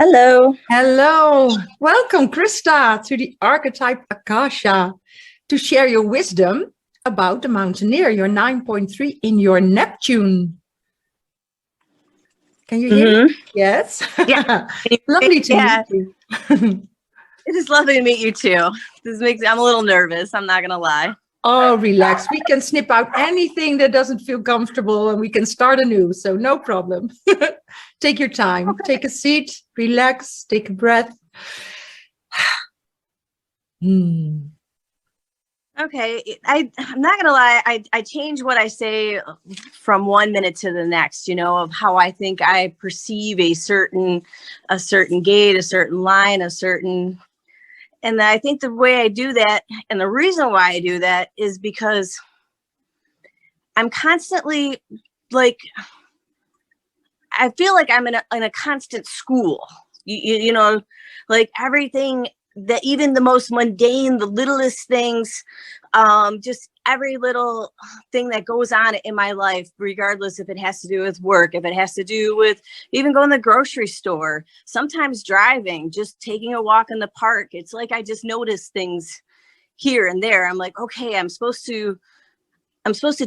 Hello. Hello. Welcome, Krista, to the Archetype Akasha to share your wisdom about the Mountaineer, your 9.3 in your Neptune. Can you hear me? Yes. Yeah. Lovely to meet you. It is lovely to meet you too. I'm a little nervous. I'm not going to lie. Oh, relax. We can snip out anything that doesn't feel comfortable and we can start anew. So no problem. Take your time. Okay. Take a seat, relax, take a breath. Okay. I'm not going to lie. I change what I say from 1 minute to the next, of how I think I perceive a certain gate, a certain line, and I think the way I do that, and the reason why I do that is because I'm constantly I feel like I'm in a constant school, like everything that even the most mundane, the littlest things, just every little thing that goes on in my life, regardless if it has to do with work, if it has to do with even going to the grocery store, sometimes driving, just taking a walk in the park. It's like I just notice things here and there. I'm like, okay, I'm supposed to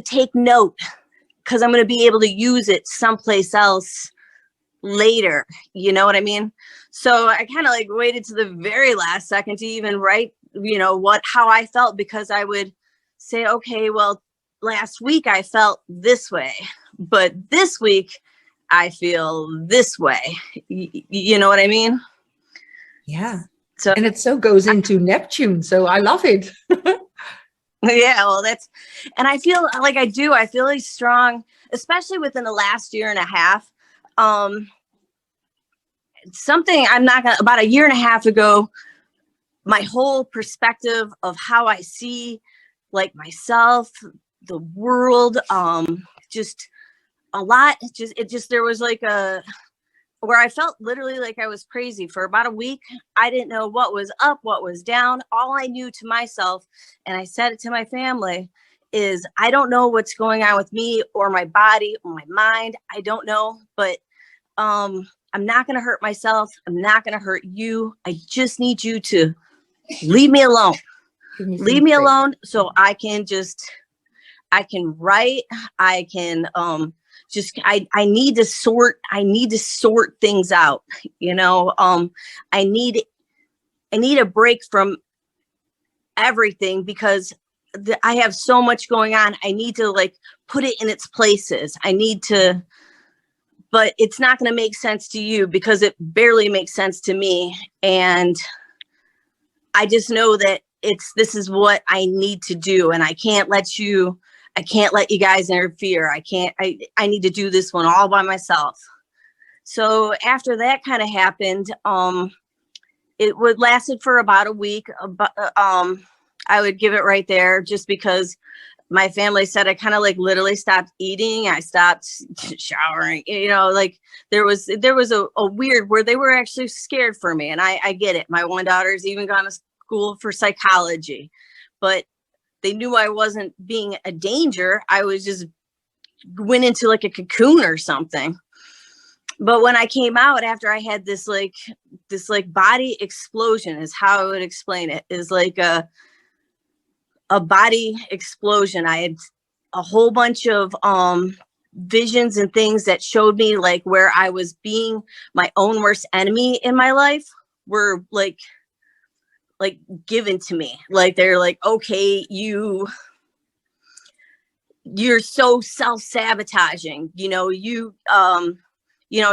take note because I'm going to be able to use it someplace else later. You know what I mean? So I kind of waited to the very last second to even write, how I felt, because I would say, okay, well, last week I felt this way, but this week I feel this way. You know what I mean? Yeah. So, and it so goes into Neptune. So I love it. Yeah, well, and I feel like I feel really strong, especially within the last year and a half. About a year and a half ago, my whole perspective of how I see myself, the world, just a lot, there was where I felt literally like I was crazy for about a week. I didn't know what was up, what was down. All I knew to myself, and I said it to my family, is I don't know what's going on with me or my body or my mind. I don't know, but I'm not going to hurt myself. I'm not going to hurt you. I just need you to leave me alone. Leave me alone so I can write. I can I need to sort things out. I need a break from everything because I have so much going on. I need to put it in its places. But it's not going to make sense to you because it barely makes sense to me. And I just know that this is what I need to do. And I can't let you guys interfere. I need to do this one all by myself. So after that kind of happened, it would lasted for about a week. I would give it right there just because my family said I kind of literally stopped eating. I stopped showering, there was a weird where they were actually scared for me. And I get it. My one daughter's even gone to school for psychology, but they knew I wasn't being a danger. I was just went into a cocoon or something. But when I came out after I had this body explosion is how I would explain it, is a body explosion. I had a whole bunch of visions and things that showed me where I was being my own worst enemy in my life were given to me. They're okay, you're so self-sabotaging,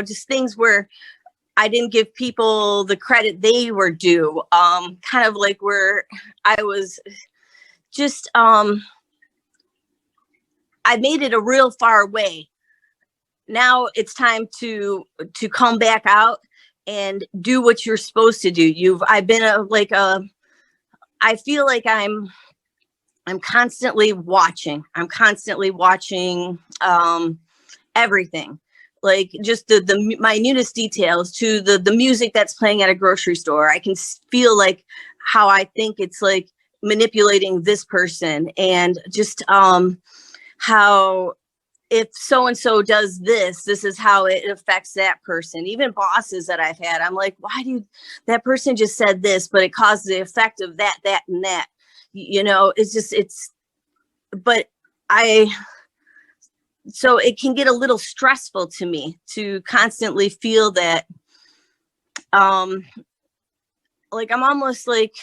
just things where I didn't give people the credit they were due. Kind of where I was just, I made it a real far away. Now it's time to come back out and do what you're supposed to do. I've been I feel like I'm constantly watching. I'm constantly watching everything, just the minutest details to the music that's playing at a grocery store. I can feel how I think it's manipulating this person, and just how if so-and-so does this, this is how it affects that person. Even bosses that I've had, I'm like, why do that person just said this, but it caused the effect of that, and that, you know, but so it can get a little stressful to me to constantly feel that, like I'm almost like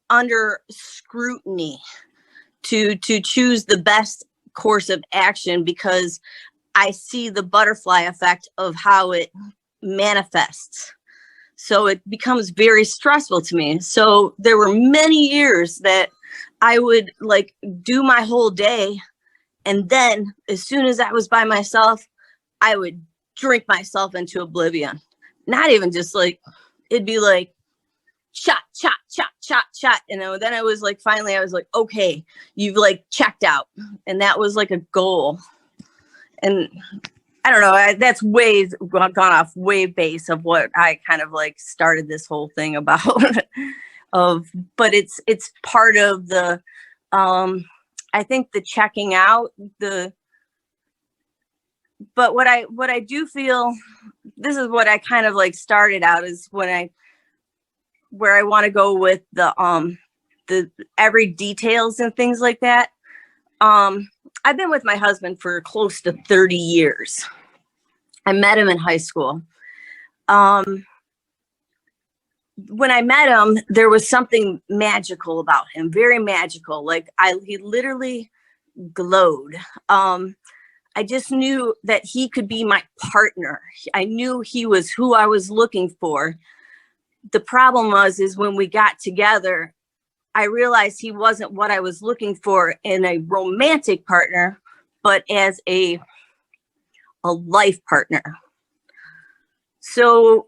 under scrutiny to choose the best course of action, because I see the butterfly effect of how it manifests. So it becomes very stressful to me. So there were many years that I would like do my whole day, and then as soon as I was by myself, I would drink myself into oblivion. Not even just like, it'd be like shot. And then I was like, finally, I was like, okay, you've like checked out. And that was like a goal. And I don't know, that's gone off way base of what I kind of like started this whole thing about but it's part of the, I think the checking out, but what I do feel, this is what I kind of like started out is where I want to go with the every details and things like that. I've been with my husband for close to 30 years. I met him in high school. When I met him, there was something magical about him, very magical. Like he literally glowed. I just knew that he could be my partner. I knew he was who I was looking for. The problem is when we got together, I realized he wasn't what I was looking for in a romantic partner, but as a life partner. So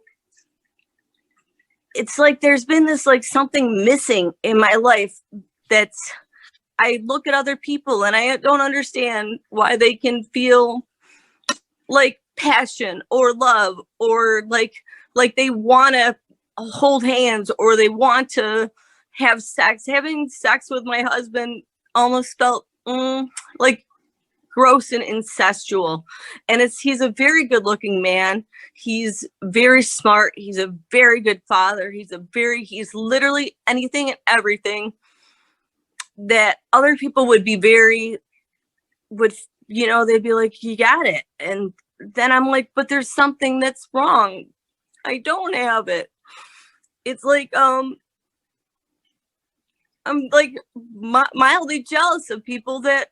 it's like there's been this like something missing in my life. That's, I look at other people and I don't understand why they can feel like passion or love or like they want to hold hands or they want to have sex. Having sex with my husband almost felt like gross and incestual. And he's a very good looking man. He's very smart. He's a very good father. He's literally anything and everything that other people would be they'd be like, you got it. And then I'm like, but there's something that's wrong. I don't have it. It's like, I'm like mildly jealous of people that,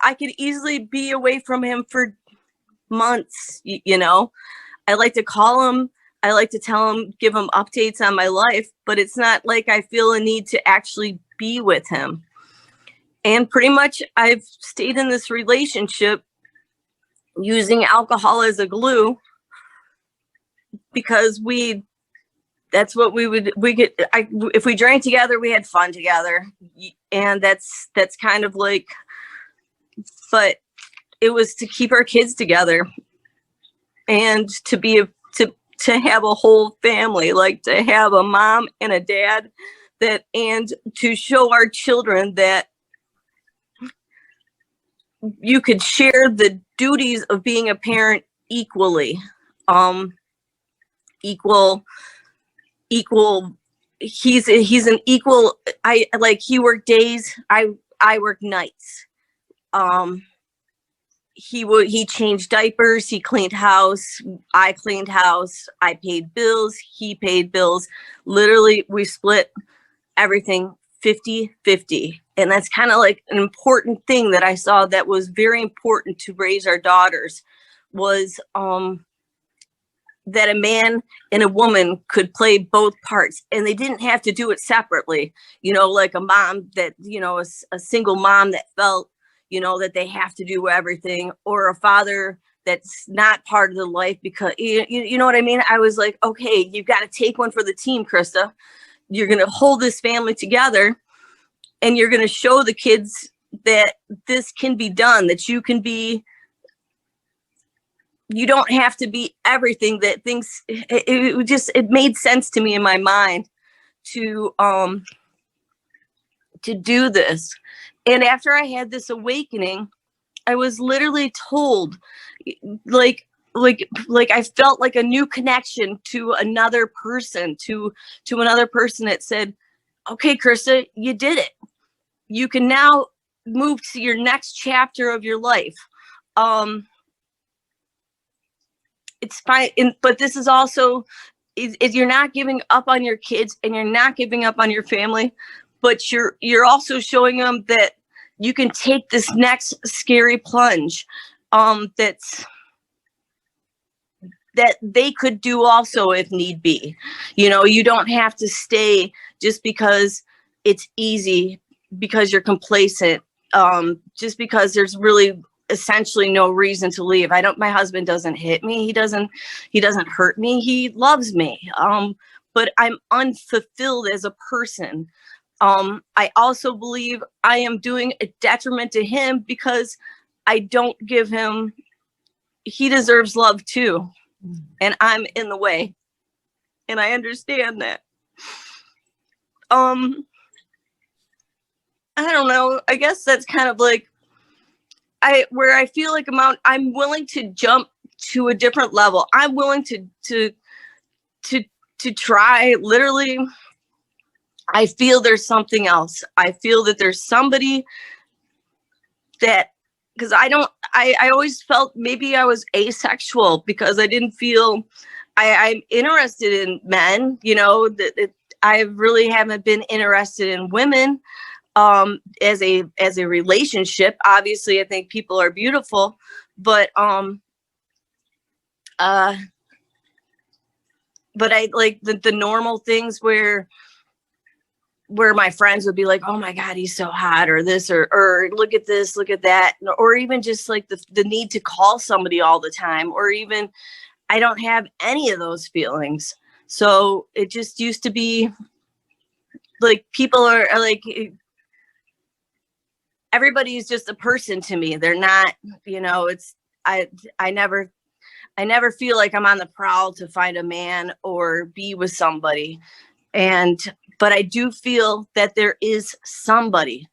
I could easily be away from him for months. I like to call him. I like to tell him, give him updates on my life, but it's not like I feel a need to actually be with him. And pretty much I've stayed in this relationship using alcohol as a glue because if we drank together, we had fun together. And that's kind of like, but it was to keep our kids together and to have a whole family, like to have a mom and a dad and to show our children that you could share the duties of being a parent equally, equal. He's an equal. He worked days. I work nights. He changed diapers. He cleaned house. I cleaned house. I paid bills. He paid bills. Literally, we split everything 50-50. And that's kind of like an important thing that I saw that was very important to raise our daughters was, that a man and a woman could play both parts and they didn't have to do it separately, like a mom that, a single mom that felt, that they have to do everything, or a father that's not part of the life because, you know what I mean? I was like, okay, you've got to take one for the team, Krista. You're going to hold this family together and you're going to show the kids that this can be done, that you don't have to be everything that thinks it made sense to me in my mind to do this. And after I had this awakening, I was literally told, like I felt like a new connection to another person, to another person that said, okay, Krista, you did it. You can now move to your next chapter of your life. It's fine. But this is also, is you're not giving up on your kids and you're not giving up on your family, but you're also showing them that you can take this next scary plunge, that they could do also if need be. You know, you don't have to stay just because it's easy, because you're complacent, just because there's really essentially no reason to leave. My husband doesn't hit me. He doesn't hurt me. He loves me. But I'm unfulfilled as a person. I also believe I am doing a detriment to him because I don't give him, he deserves love too. And I'm in the way. And I understand that. I don't know. I guess that's kind of like where I feel like I'm willing to jump to a different level. I'm willing to try. Literally, I feel there's something else. I feel that there's somebody that, because I always felt maybe I was asexual because I didn't feel I'm interested in men, you know, that I really haven't been interested in women as a relationship. Obviously, I think people are beautiful, but I like the normal things where my friends would be like, oh my God, he's so hot, or this, or look at this, look at that. Or even just like the need to call somebody all the time, or even I don't have any of those feelings. So it just used to be like, people are like, everybody's just a person to me. They're not, you know, it's, I never feel like I'm on the prowl to find a man or be with somebody. But I do feel that there is somebody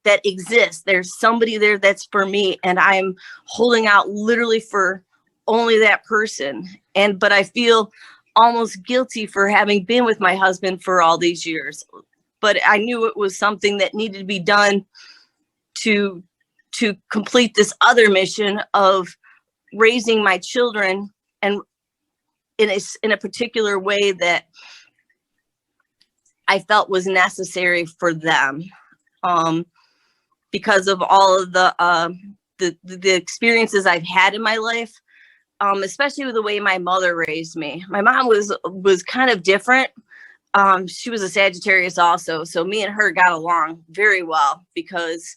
that exists. There's somebody there that's for me, and I'm holding out literally for only that person. But I feel almost guilty for having been with my husband for all these years. But I knew it was something that needed to be done to complete this other mission of raising my children, and in a particular way that I felt was necessary for them, because of all of the experiences I've had in my life, especially with the way my mother raised me. My mom was kind of different. She was a Sagittarius also, so me and her got along very well because,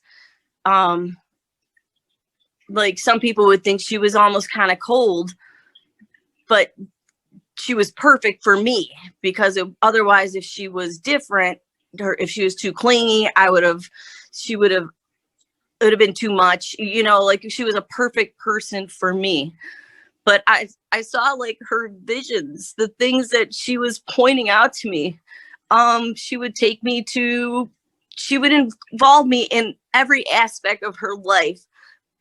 like, some people would think she was almost kind of cold, but she was perfect for me, because otherwise, if she was different, or if she was too clingy, it would have been too much, you know, like she was a perfect person for me. But I saw like her visions, the things that she was pointing out to me. She would involve me in every aspect of her life.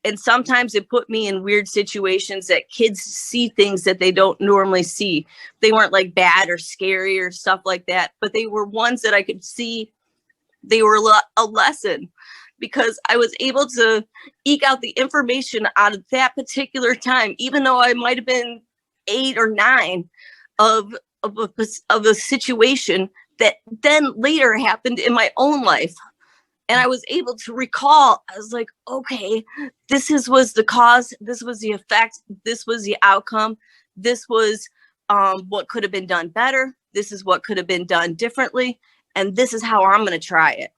And sometimes it put me in weird situations that kids see things that they don't normally see. They weren't like bad or scary or stuff like that, but they were ones that I could see. They were a lesson, because I was able to eke out the information out of that particular time, even though I might have been 8 or 9 of a situation that then later happened in my own life. And I was able to recall, I was like, okay, was the cause, this was the effect, this was the outcome, this was what could have been done better, this is what could have been done differently, and this is how I'm going to try it.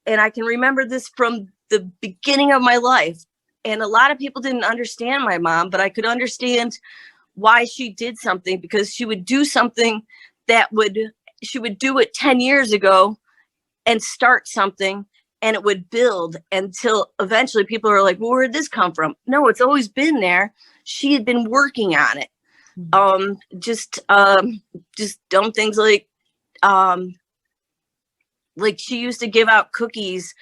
And I can remember this from the beginning of my life. And a lot of people didn't understand my mom, but I could understand why she did something, because she would do something she would do it 10 years ago and start something, and it would build until eventually people are like, well, where did this come from? No, it's always been there. She had been working on it. Just dumb things like she used to give out cookies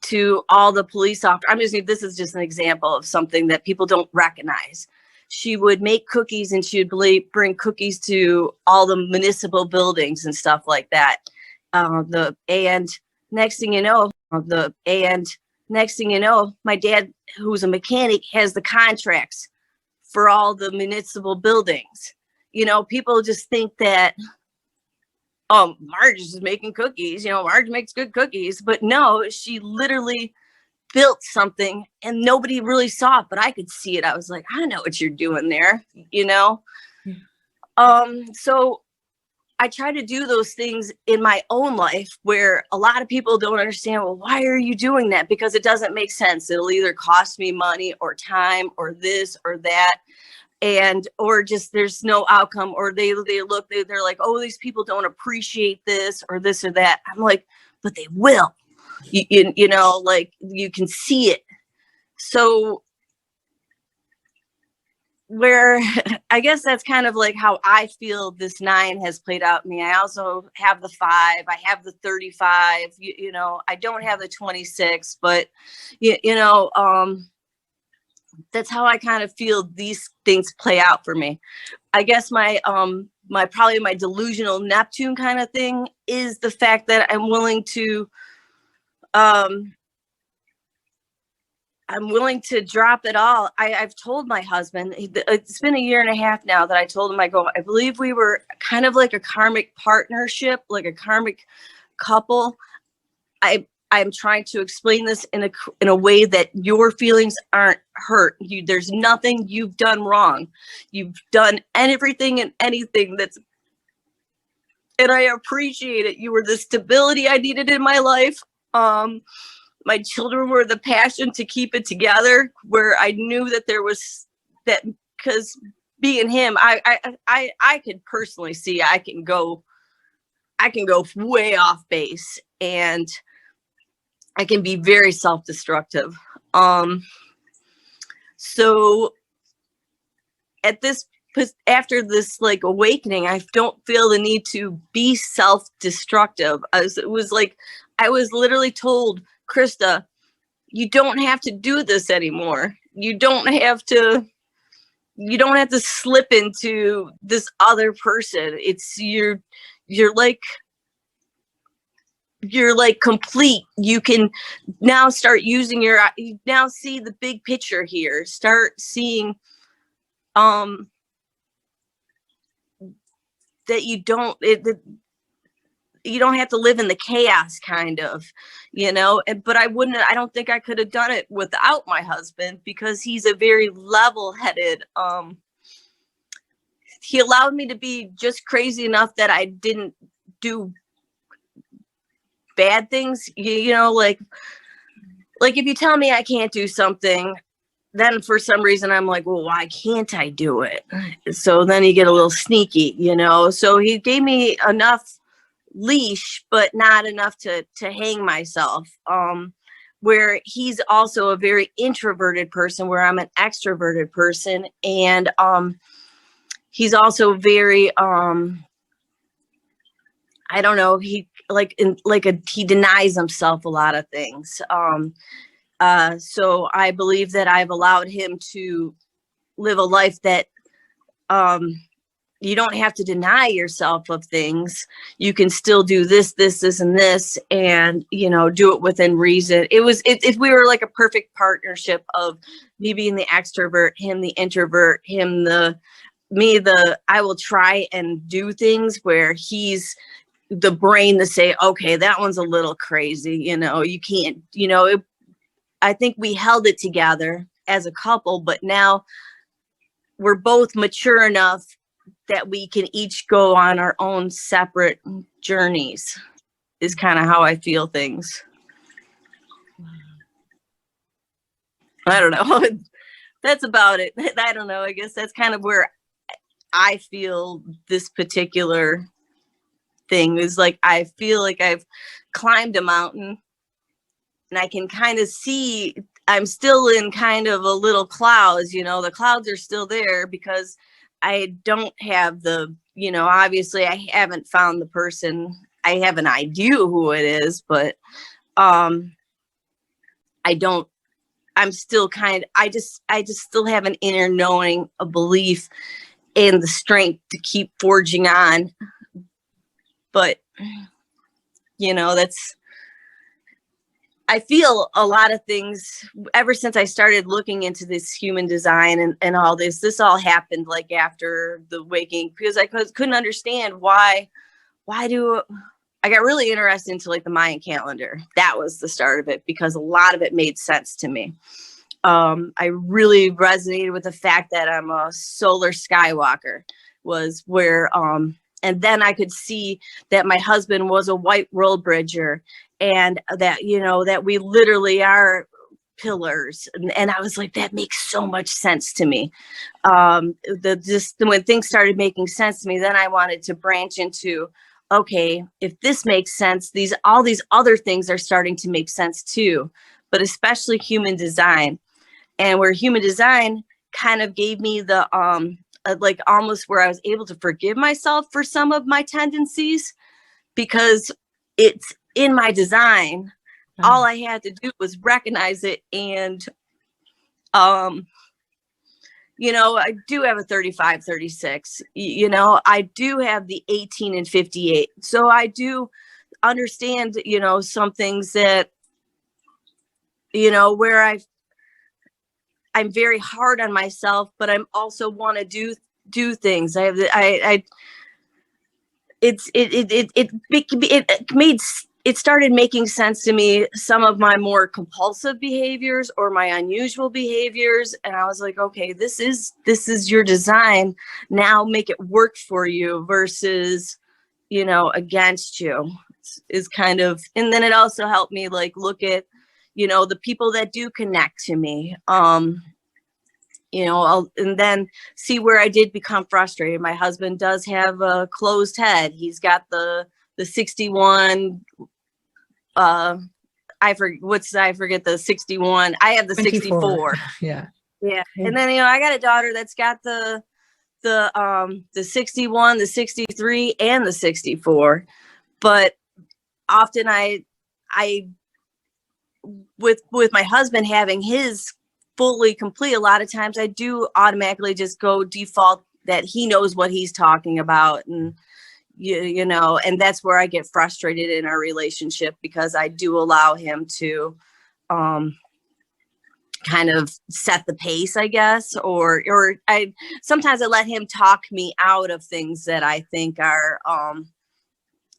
to all the police officers. This is just an example of something that people don't recognize. She would make cookies and she would bring cookies to all the municipal buildings and stuff like that. And next thing you know, my dad, who's a mechanic, has the contracts for all the municipal buildings. People just think that, oh, Marge is making cookies. Marge makes good cookies. But no, she literally built something and nobody really saw it, but I could see it. I was like, I know what you're doing there, So I try to do those things in my own life where a lot of people don't understand, well, why are you doing that? Because it doesn't make sense. It'll either cost me money or time or this or that. Or just there's no outcome, or they're like, oh, these people don't appreciate this or that. I'm like, but they will. Like you can see it. So where I guess that's kind of like how I feel this 9 has played out in me. I also have the 5, I have the 35, I don't have the 26, but that's how I kind of feel these things play out for me. I guess my delusional Neptune kind of thing is the fact that I'm willing to drop it all. I've told my husband, it's been 1.5 years now that I told him, I believe we were kind of like a karmic partnership, like a karmic couple. I'm trying to explain this in a way that your feelings aren't hurt. There's nothing you've done wrong. You've done everything and anything and I appreciate it. You were the stability I needed in my life. My children were the passion to keep it together, where I knew that there was that, because being him, I could personally see I can go way off base, and I can be very self-destructive. So after this like awakening, I don't feel the need to be self-destructive. I was literally told, Krista, you don't have to do this anymore. You don't have to slip into this other person. It's you're complete. You can now start using you now see the big picture here. Start seeing that you don't have to live in the chaos, kind of, but I don't think I could have done it without my husband, because he's a very level-headed, he allowed me to be just crazy enough that I didn't do bad things, like if you tell me I can't do something, then for some reason I'm like, well, why can't I do it? So then you get a little sneaky, so he gave me enough leash, but not enough to hang myself, where he's also a very introverted person, where I'm an extroverted person. And he's also very I don't know, he he denies himself a lot of things. So I believe that I've allowed him to live a life that you don't have to deny yourself of things. You can still do this, and this, and, do it within reason. If we were like a perfect partnership of me being the extrovert, him the introvert, him I will try and do things, where he's the brain to say, okay, that one's a little crazy. You can't, I think we held it together as a couple, but now we're both mature enough that we can each go on our own separate journeys, is kind of how I feel things. I don't know. That's about it. I don't know. I guess that's kind of where I feel this particular thing is like, I feel like I've climbed a mountain and I can kind of see I'm still in kind of a little clouds, the clouds are still there because I don't have obviously I haven't found the person. I have an idea who it is, but I'm still I just still have an inner knowing, a belief, and the strength to keep forging on. But, I feel a lot of things ever since I started looking into this human design and all this all happened like after the waking, because I couldn't understand why I got really interested into like the Mayan calendar. That was the start of it, because a lot of it made sense to me. I really resonated with the fact that I'm a solar skywalker, was where, and then I could see that my husband was a white world bridger, and that, that we literally are pillars. And I was like, that makes so much sense to me. When things started making sense to me, then I wanted to branch into, okay, if this makes sense, all these other things are starting to make sense too, but especially human design. And where human design kind of gave me the, like almost where I was able to forgive myself for some of my tendencies, because it's in my design. All I had to do was recognize it. And, I do have a 35, 36, I do have the 18 and 58. So I do understand, some things that, where I'm very hard on myself, but I'm also want to do things. It started making sense to me, some of my more compulsive behaviors or my unusual behaviors. And I was like, okay, this is your design. Now make it work for you versus, against you, is kind of, and then it also helped me like look at, the people that do connect to me, and then see where I did become frustrated. My husband does have a closed head. He's got the 61, I forget the 61. I have the 64. Yeah. Yeah. And then, I got a daughter that's got the 61, the 63, and the 64. But often I with my husband having his fully complete, a lot of times I do automatically just go default that he knows what he's talking about. And, and that's where I get frustrated in our relationship, because I do allow him to kind of set the pace, I guess, or sometimes I let him talk me out of things that I think are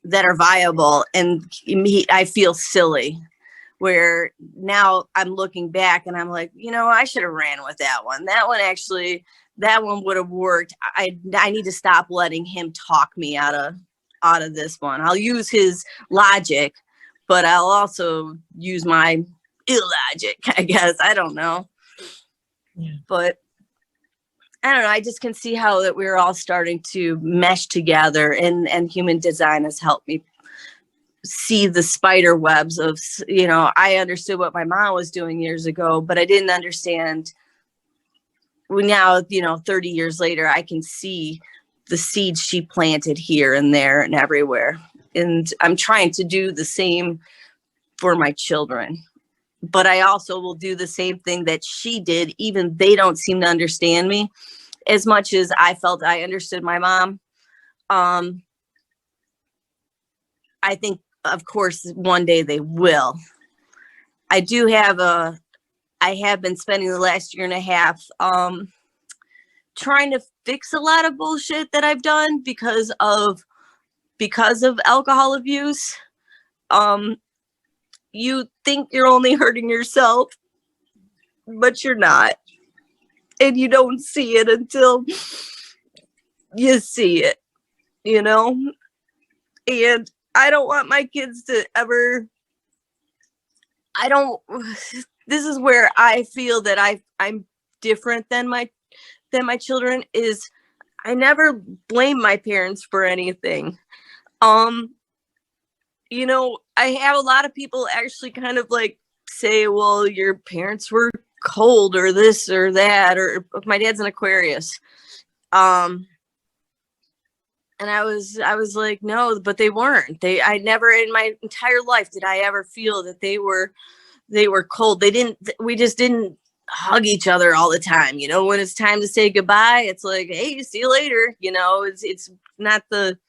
viable. And I feel silly, where now I'm looking back and I'm like, I should have ran with that one. That one would have worked. I need to stop letting him talk me out of this one. I'll use his logic, but I'll also use my illogic, I guess. I don't know. Yeah. But I don't know. I just can see how that we're all starting to mesh together, and human design has helped me see the spider webs of, I understood what my mom was doing years ago, but I didn't understand. Now, 30 years later, I can see the seeds she planted here and there and everywhere. And I'm trying to do the same for my children. But I also will do the same thing that she did, even they don't seem to understand me as much as I felt I understood my mom. I think, of course, one day they will. I have been spending the last year and a half trying to fix a lot of bullshit that I've done because of alcohol abuse. You think you're only hurting yourself, but you're not. And you don't see it until you see it, And I don't want my kids to ever, this is where I feel that I'm different than my children, is I never blame my parents for anything. I have a lot of people actually kind of like say, well, your parents were cold or this or that, or my dad's an Aquarius. And I was like, no, but they weren't. I never in my entire life did I ever feel that they were they were cold. We just didn't hug each other all the time. You know, when it's time to say goodbye, it's like, hey, see you later. You know, it's not the,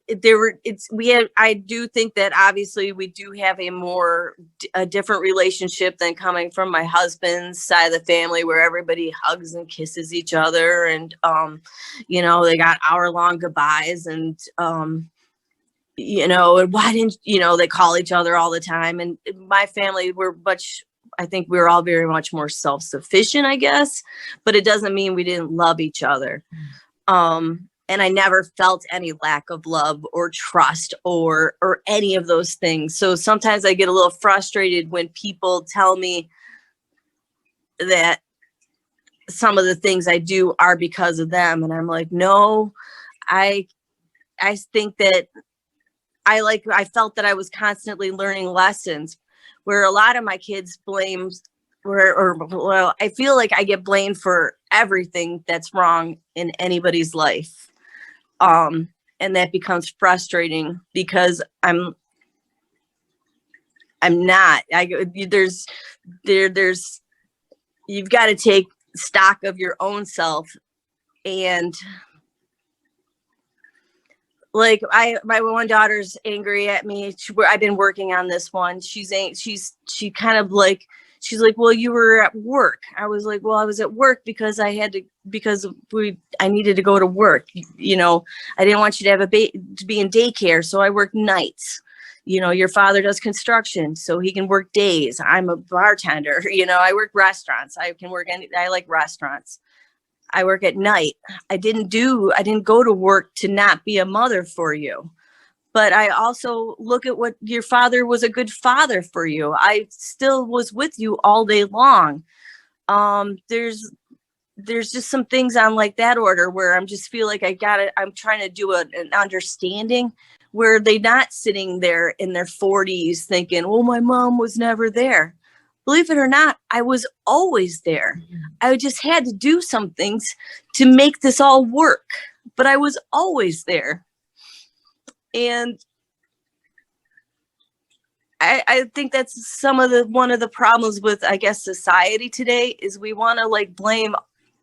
I do think that obviously we do have a different relationship than coming from my husband's side of the family, where everybody hugs and kisses each other, and you know, they got hour-long goodbyes, and you know, and why didn't, you know, they call each other all the time. And my family, I think we were all very much more self-sufficient, I guess, but it doesn't mean we didn't love each other. And I never felt any lack of love or trust or any of those things. So sometimes I get a little frustrated when people tell me that some of the things I do are because of them. And I'm like, no, I think that I felt that I was constantly learning lessons, where a lot of my kids well, I feel like I get blamed for everything that's wrong in anybody's life. And that becomes frustrating because I'm not. There's you've got to take stock of your own self. And like my one daughter's angry at me. I've been working on this one. She's like, well, you were at work. I was like, well, I was at work because I needed to go to work. You know, I didn't want you to have to be in daycare. So I work nights. You know, your father does construction, so he can work days. I'm a bartender. You know, I work restaurants. I like restaurants. I work at night. I didn't go to work to not be a mother for you. But I also look at what your father was, a good father for you. I still was with you all day long. There's just some things on like that order where I'm just feel like I'm trying to do an understanding where they're not sitting there in their 40s thinking, oh, my mom was never there. Believe it or not, I was always there. I just had to do some things to make this all work, but I was always there. And I think that's one of the problems with, I guess, society today is we want to like blame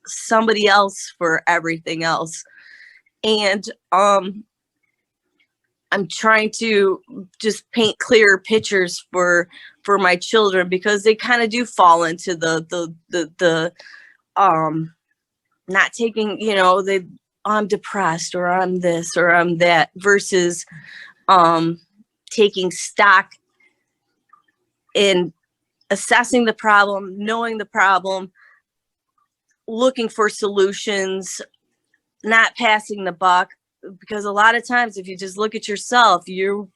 somebody else for everything else. And I'm trying to just paint clearer pictures for my children, because they kind of do fall into the not taking, you know, I'm depressed or I'm this or I'm that, versus taking stock in assessing the problem, knowing the problem, looking for solutions, not passing the buck. Because a lot of times if you just look at yourself, you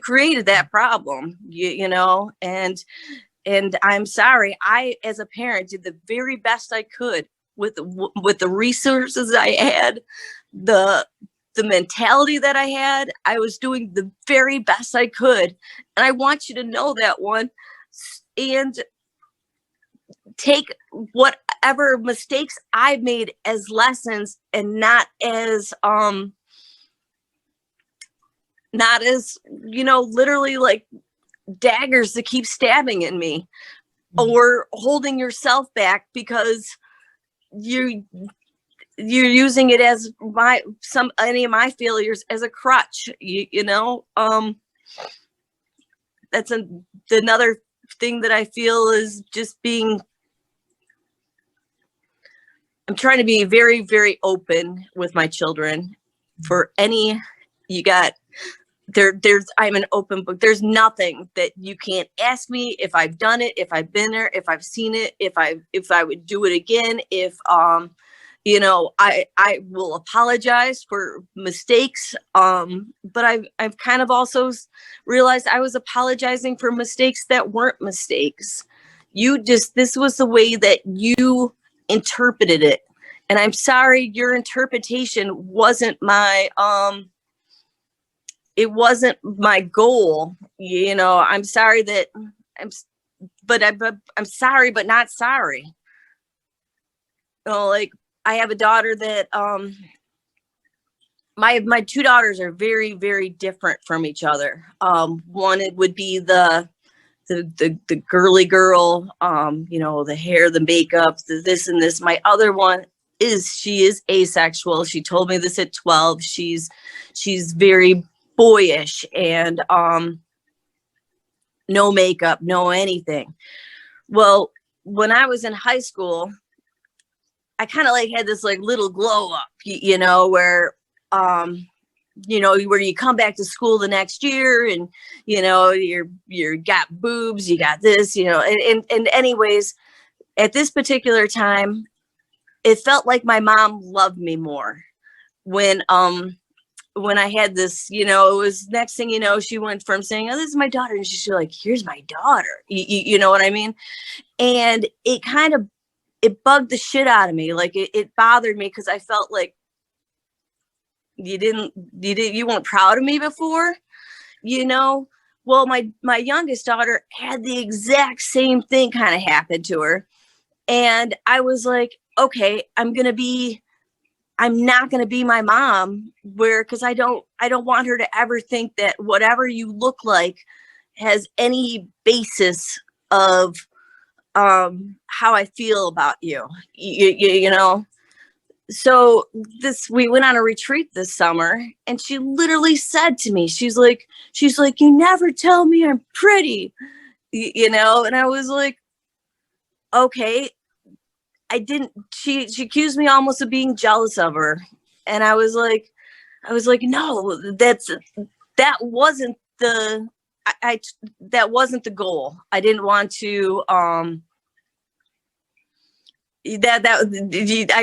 created that problem, you know, and I'm sorry, I as a parent did the very best I could with the resources I had, the mentality that I had. I was doing the very best I could. And I want you to know that one, and take whatever mistakes I've made as lessons and not as, you know, literally like daggers to keep stabbing in me, or holding yourself back because you're using it as any of my failures as a crutch, you know. That's another thing that I feel is just I'm trying to be very, very open with my children for any, I'm an open book. There's nothing that you can't ask me if I've done it, if I've been there, if I've seen it, if I would do it again, you know, I will apologize for mistakes. But I've kind of also realized I was apologizing for mistakes that weren't mistakes. This was the way that you interpreted it. And I'm sorry, your interpretation wasn't my, it wasn't my goal. You know, I'm sorry that I'm sorry, but not sorry. You know, like I have a daughter that, my two daughters are very, very different from each other. One, it would be the the girly girl, you know, the hair, the makeup, the this and this. My other one she is asexual. She told me this at 12. She's very boyish and no makeup, no anything. Well, when I was in high school, I kind of like had this like little glow up, you know, where you know, where you come back to school the next year and, you know, you're got boobs, you got this, you know, and anyways, at this particular time, it felt like my mom loved me more when I had this, you know, it was next thing you know, she went from saying, oh, this is my daughter. And she's like, here's my daughter. You know what I mean? And it kind of, it bugged the shit out of me. Like it bothered me because I felt like you weren't proud of me before, you know? Well, my youngest daughter had the exact same thing kind of happen to her. And I was like, okay, I'm not going to be my mom because I don't want her to ever think that whatever you look like has any basis of how I feel about you, you know? So we went on a retreat this summer and she literally said to me, she's like, you never tell me I'm pretty, you know? And I was like, okay. She accused me almost of being jealous of her. And I was like, no, that wasn't the goal. I didn't want to, I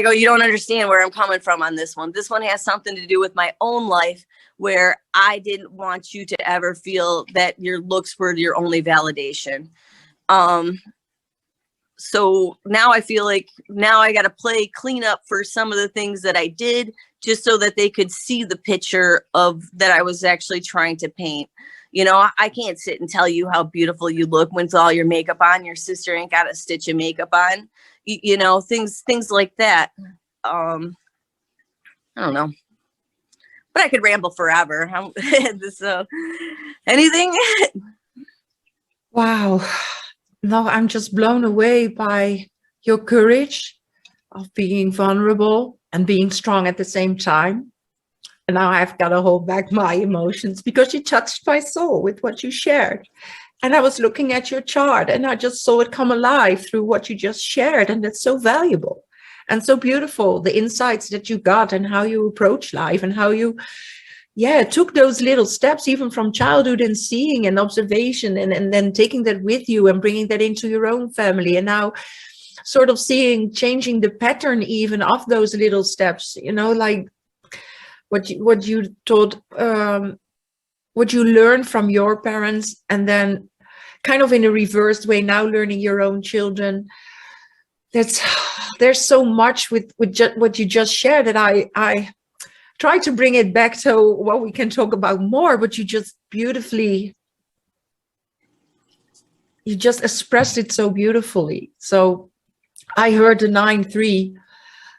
go, you don't understand where I'm coming from on this one. This one has something to do with my own life where I didn't want you to ever feel that your looks were your only validation. So now I feel like now I got to play cleanup for some of the things that I did just so that they could see the picture of that I was actually trying to paint. You know, I can't sit and tell you how beautiful you look with all your makeup on. Your sister ain't got a stitch of makeup on, you know, things like that. I don't know, but I could ramble forever. Anything? Wow. No, I'm just blown away by your courage of being vulnerable and being strong at the same time. And now I've got to hold back my emotions because you touched my soul with what you shared. And I was looking at your chart and I just saw it come alive through what you just shared. And it's so valuable and so beautiful, the insights that you got and how you approach life and how you took those little steps even from childhood and seeing and observation and then taking that with you and bringing that into your own family. And now sort of changing the pattern even of those little steps, you know, like what you taught, what you learned from your parents and then kind of in a reversed way, now learning your own children. There's so much with what you just shared that I try to bring it back so we can talk about more, but you just beautifully, you just expressed it so beautifully. So I heard the 9-3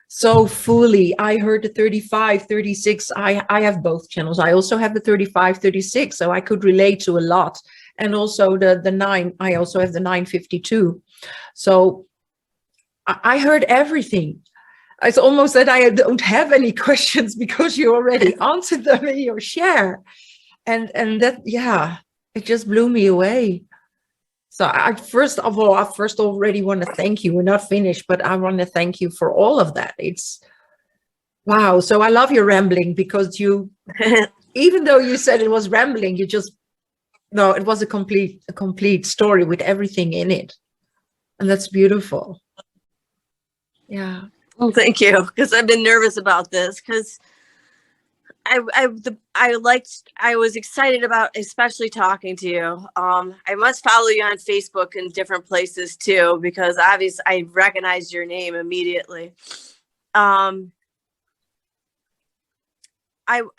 so fully. I heard the 35-36. I have both channels. I also have the 35-36, so I could relate to a lot. And also the 9, I also have the 9-52. So I heard everything. It's almost that I don't have any questions because you already answered them in your share. And that, it just blew me away. So I first already want to thank you. We're not finished, but I want to thank you for all of that. It's wow. So I love your rambling because you, even though you said it was rambling, it was a complete story with everything in it. And that's beautiful. Yeah. Well, thank you, because I've been nervous about this because I was excited about especially talking to you. I must follow you on Facebook and different places too, because obviously I recognized your name immediately. I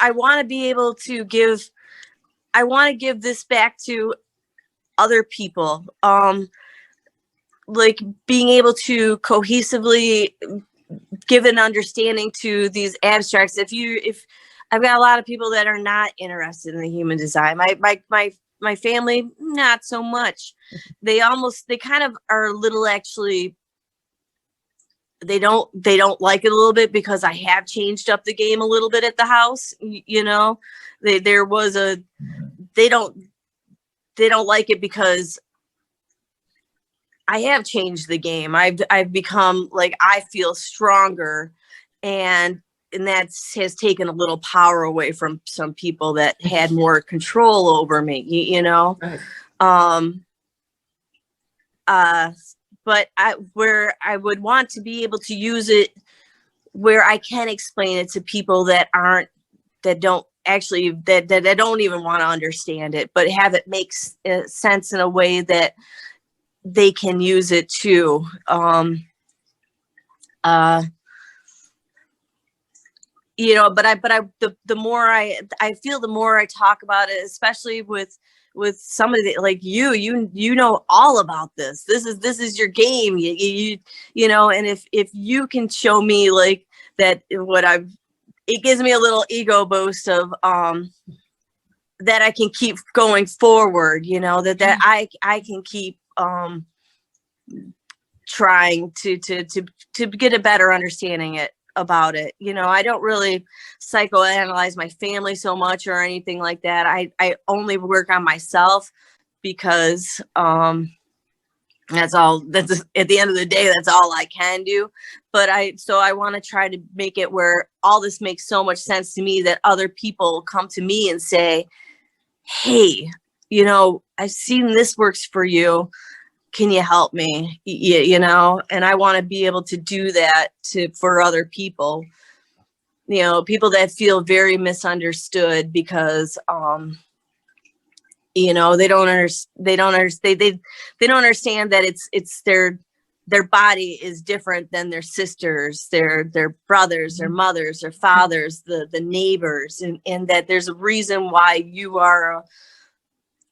want to be able to give this back to other people. Like being able to cohesively give an understanding to these abstracts. If I've got a lot of people that are not interested in the human design. My my family, not so much. They kind of are a little, actually, they don't like it a little bit because I have changed up the game a little bit at the house. You know, they don't like it because I have changed the game. I've become, like, I feel stronger, and that has taken a little power away from some people that had more control over me, you know? Right. But where I would want to be able to use it, where I can explain it to people that don't even want to understand it, but have it make sense in a way that they can use it too. You know, the more I feel, the more I talk about it, especially with somebody like you know all about this. This is your game. You know, and if you can show me, like, that, it gives me a little ego boost of that I can keep going forward, you know, that I can keep trying to get a better understanding about it. You know, I don't really psychoanalyze my family so much or anything like that. I only work on myself because that's at the end of the day, that's all I can do. But I want to try to make it where all this makes so much sense to me that other people come to me and say, hey, you know, I've seen this works for you. Can you help me? You know, and I want to be able to do that for other people, you know, people that feel very misunderstood because, you know, they don't understand that it's their body is different than their sisters, their brothers, their mothers, their fathers, the neighbors, and that there's a reason why you are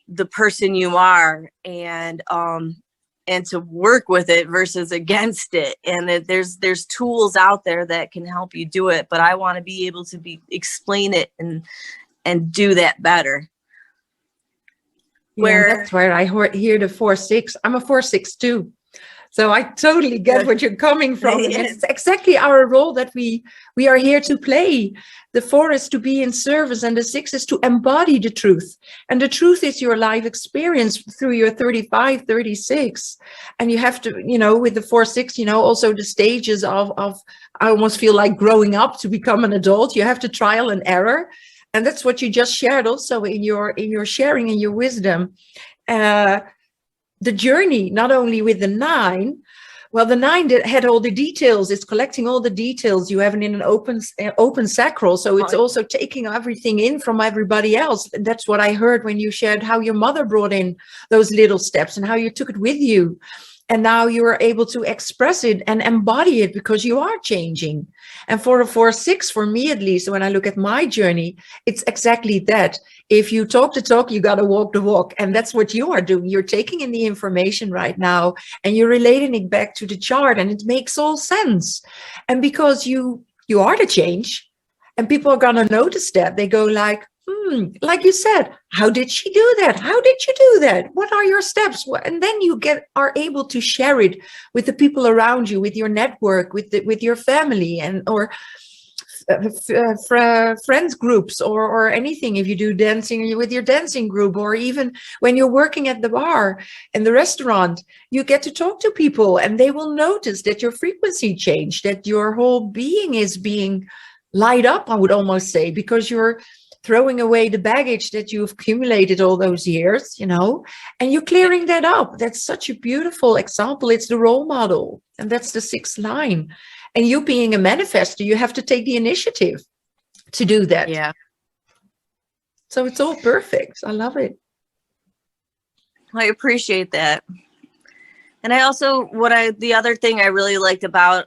the person you are, and to work with it versus against it. And that there's tools out there that can help you do it. But I want to be able to explain it and do that better. That's where I hear the 4-6. I'm a 4-6 too. So I totally get what you're coming from. And it's exactly our role that we are here to play. The 4 is to be in service, and the 6 is to embody the truth. And the truth is your life experience through your 35, 36. And you have to, you know, with the 4-6, you know, also the stages of I almost feel like growing up to become an adult. You have to trial and error. And that's what you just shared also in your sharing and your wisdom. The journey, not only with the 9, well, the 9 that had all the details, it's collecting all the details. You have it in an open sacral. So it's also taking everything in from everybody else. That's what I heard when you shared how your mother brought in those little steps and how you took it with you. And now you are able to express it and embody it because you are changing. And for a 4-6, for me at least, when I look at my journey, it's exactly that. If you talk the talk, you got to walk the walk. And that's what you are doing. You're taking in the information right now and you're relating it back to the chart, and it makes all sense. And because you are the change, and people are going to notice that, they go like you said, how did she do that? How did you do that? What are your steps? And then you are able to share it with the people around you, with your network, with your family, or friends groups, or anything. If you do dancing with your dancing group, or even when you're working at the bar and the restaurant, you get to talk to people, and they will notice that your frequency changed, that your whole being is being light up, I would almost say, because you're throwing away the baggage that you've accumulated all those years, you know, and you're clearing that up. That's such a beautiful example. It's the role model. And that's the 6th line. And you being a manifestor, you have to take the initiative to do that. Yeah. So it's all perfect. I love it. I appreciate that. And I also, the other thing I really liked about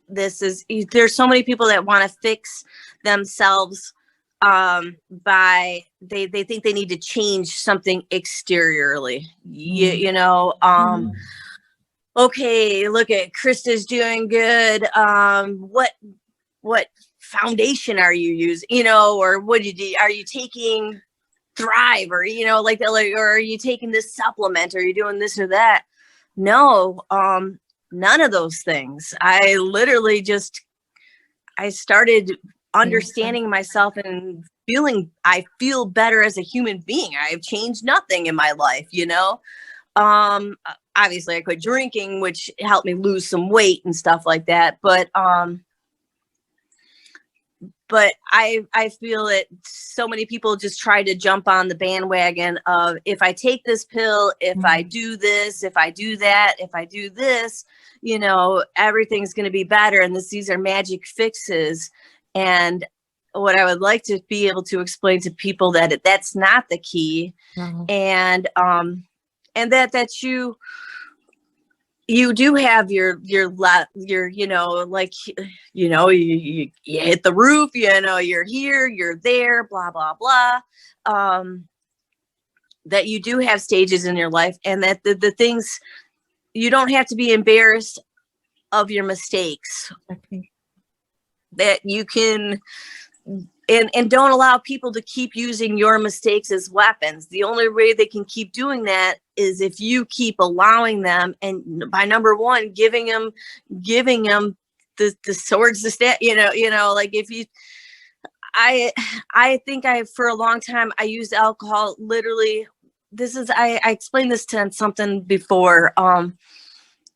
this is there's so many people that want to fix themselves by they think they need to change something exteriorly, you know, okay, look at Krista's doing good, what foundation are you using, you know, or are you taking thrive, or, you know, like, or are you taking this supplement, or are you doing this or that? No, none of those things. I literally just, I started understanding myself and I feel better as a human being. I have changed nothing in my life, you know? Obviously I quit drinking, which helped me lose some weight and stuff like that. But I feel that so many people just try to jump on the bandwagon of, if I take this pill, if I do this, if I do that, if I do this, you know, everything's going to be better. And these are magic fixes. And what I would like to be able to explain to people that that's not the key. And that you do have your, you know, like, you know, you hit the roof, you know, you're here, you're there, blah, blah, blah. That you do have stages in your life, and that the things, you don't have to be embarrassed of your mistakes. Okay. That you can, and don't allow people to keep using your mistakes as weapons. The only way they can keep doing that is if you keep allowing them, and by number one, giving them the swords to stand, you know, like, if you, I think for a long time, I used alcohol. Literally, I explained this to something before.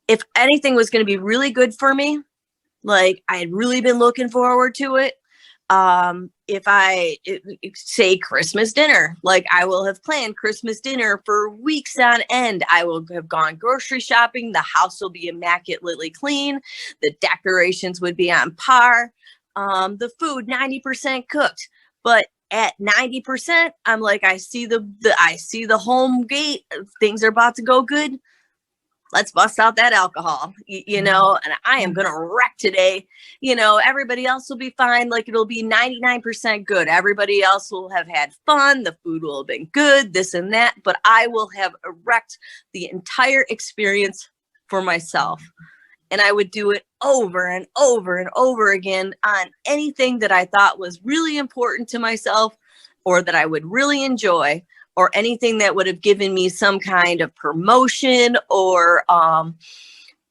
If anything was going to be really good for me, like, I had really been looking forward to it. If I say Christmas dinner, like, I will have planned Christmas dinner for weeks on end. I will have gone grocery shopping. The house will be immaculately clean. The decorations would be on par. The food 90% cooked, but at 90%, I'm like, I see the home gate. Things are about to go good. Let's bust out that alcohol, you know, and I am going to wreck today. You know, everybody else will be fine. Like, it'll be 99% good. Everybody else will have had fun. The food will have been good, this and that, but I will have wrecked the entire experience for myself. And I would do it over and over and over again on anything that I thought was really important to myself, or that I would really enjoy, or anything that would have given me some kind of promotion, or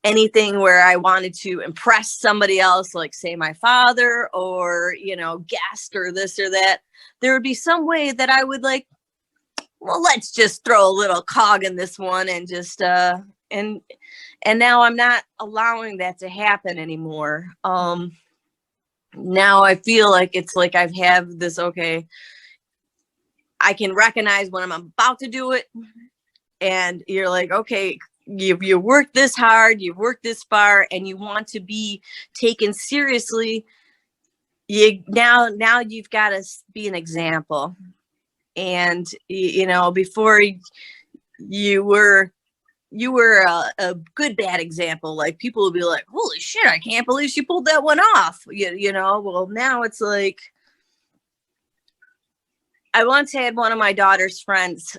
anything where I wanted to impress somebody else, like, say, my father, or, you know, guest, or this or that. There would be some way that I would, like, well, let's just throw a little cog in this one, and just and now I'm not allowing that to happen anymore. Now I feel like it's like I have this, okay, I can recognize when I'm about to do it, and you're like, okay, you worked this hard, you've worked this far, and you want to be taken seriously. Now you've got to be an example. And, you know, before you were a good bad example. Like, people will be like, holy shit, I can't believe she pulled that one off. You know, well, now it's like, I once had one of my daughter's friends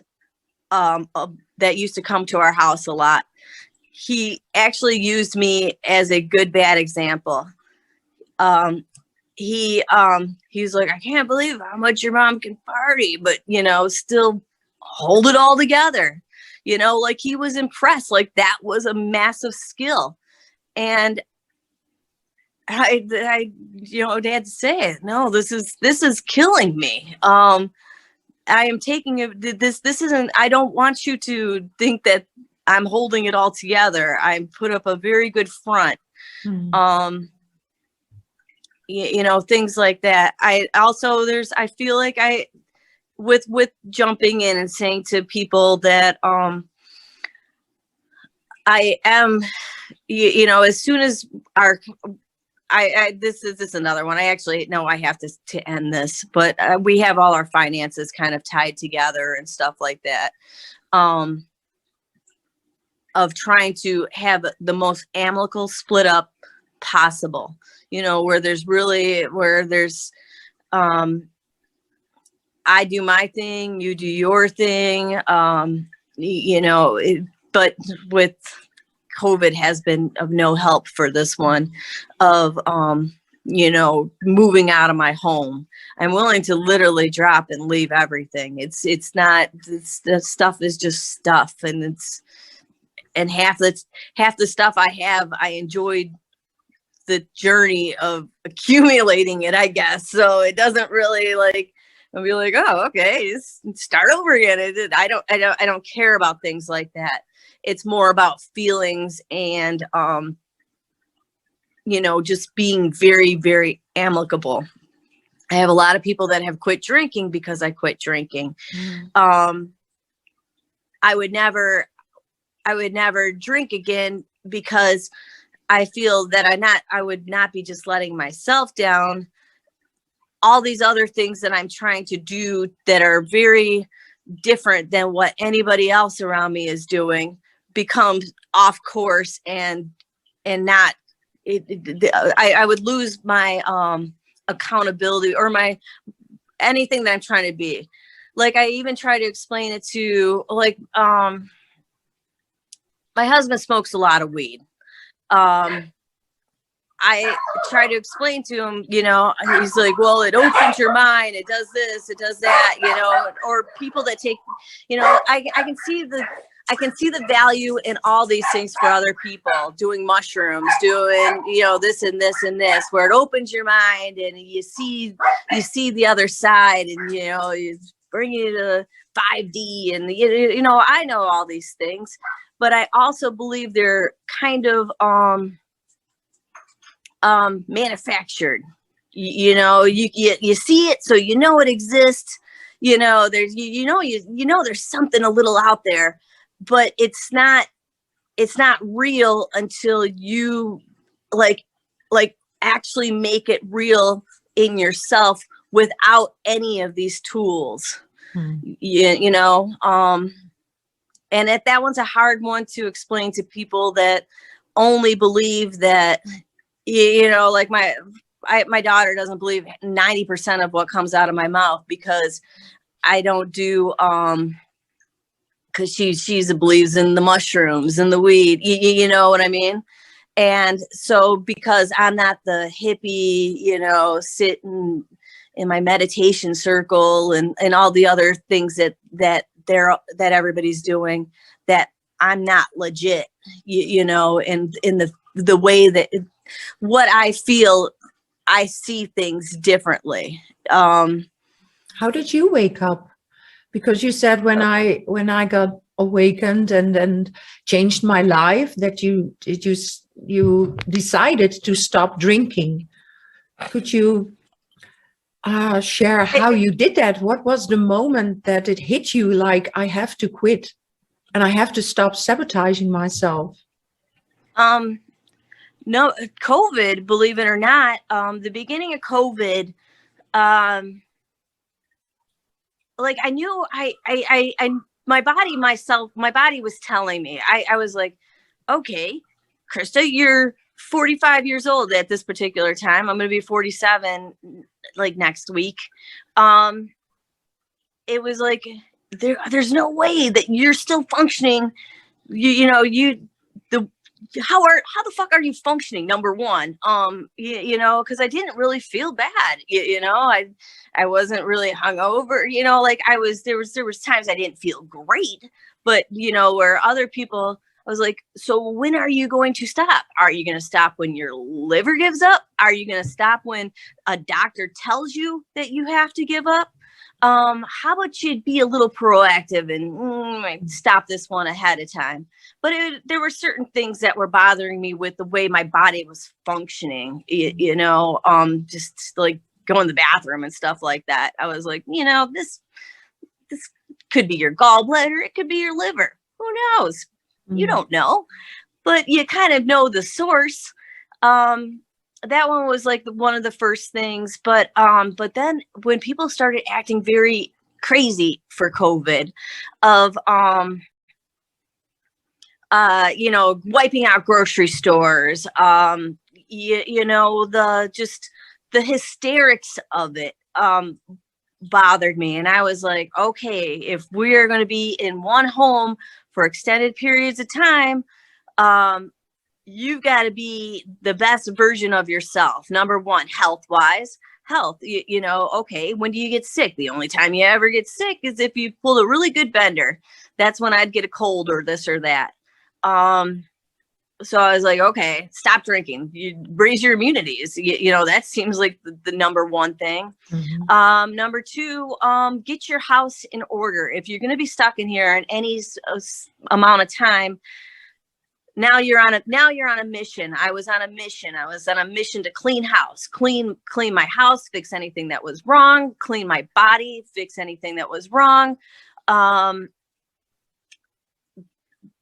that used to come to our house a lot. He actually used me as a good bad example. He's like, I can't believe how much your mom can party, but, you know, still hold it all together. You know, like, he was impressed. Like, that was a massive skill. And I you know, had to say it. No, this is killing me. I am taking this isn't, I don't want you to think that I'm holding it all together. I put up a very good front. You know, things like that. I feel like with jumping in and saying to people that, I am, you know, as soon as this is another one. I actually, no, I have to end this, but we have all our finances kind of tied together and stuff like that. Of trying to have the most amicable split up possible, you know, where there's I do my thing, you do your thing, you know, but with COVID has been of no help for this one, of moving out of my home. I'm willing to literally drop and leave everything. The stuff is just stuff. And half the stuff I have, I enjoyed the journey of accumulating it, I guess. So it doesn't really I'll be like, oh, okay, just start over again. I don't care about things like that. It's more about feelings and, just being very, very amicable. I have a lot of people that have quit drinking because I quit drinking. I would never drink again because I feel that I would not be just letting myself down. All these other things that I'm trying to do that are very different than what anybody else around me is doing becomes off course and not, I would lose my accountability or my anything that I'm trying to be. Like, I even try to explain it to my husband smokes a lot of weed. I try to explain to him, he's like, well, it opens your mind. It does this, it does that, or people that take, I can see the value in all these things for other people, doing mushrooms, doing, this and this and this, where it opens your mind and you see the other side, and, you bring you to 5D, and, I know all these things, but I also believe they're kind of, manufactured. You see it, so it exists. There's there's something a little out there, but it's not real until you actually make it real in yourself without any of these tools. And that one's a hard one to explain to people that only believe that, my daughter doesn't believe 90% of what comes out of my mouth because I don't do, because she believes in the mushrooms and the weed, you know what I mean? And so because I'm not the hippie, sitting in my meditation circle and all the other things that everybody's doing, that I'm not legit, in the way that what I feel, I see things differently. How did you wake up? Because you said when I got awakened and changed my life, that you decided to stop drinking. Could you share how you did that? What was the moment that it hit you like, I have to quit and I have to stop sabotaging myself? No, COVID, believe it or not, the beginning of COVID, I knew my body was telling me, I was like, okay, Krista, you're 45 years old at this particular time. I'm going to be 47 next week. It was like, there's no way that you're still functioning. How the fuck are you functioning? Number one, because I didn't really feel bad. I wasn't really hungover. There was times I didn't feel great, but where other people, I was like, so when are you going to stop? Are you going to stop when your liver gives up? Are you going to stop when a doctor tells you that you have to give up? How about you be a little proactive and stop this one ahead of time? But there were certain things that were bothering me with the way my body was functioning, just like going to the bathroom and stuff like that. I was like, this could be your gallbladder. It could be your liver. Who knows? Mm-hmm. You don't know, but you kind of know the source. That one was one of the first things, but then when people started acting very crazy for COVID, of wiping out grocery stores, the hysterics of it bothered me, and I was like, okay, if we're going to be in one home for extended periods of time, you've got to be the best version of yourself. Number one, health-wise. Health, you know, okay, when do you get sick? The only time you ever get sick is if you pull a really good bender. That's when I'd get a cold or this or that. So I was like, okay, stop drinking. You raise your immunities. You know, that seems like the number one thing. Mm-hmm. Number two, get your house in order. If you're going to be stuck in here in any amount of time, now you're on a mission. I was on a mission to clean house, clean my house, fix anything that was wrong, clean my body, fix anything that was wrong.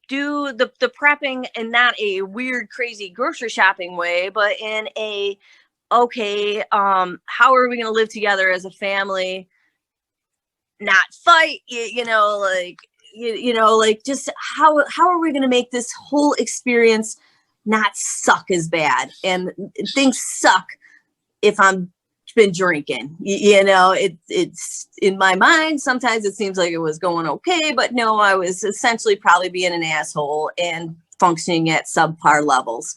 Do the prepping in not a weird, crazy grocery shopping way, but in a, okay, how are we going to live together as a family? Not fight, you know, like, you know, like just how are we going to make this whole experience not suck as bad? And things suck if I'm been drinking, you know, it's in my mind. Sometimes it seems like it was going okay, but no, I was essentially probably being an asshole and functioning at subpar levels.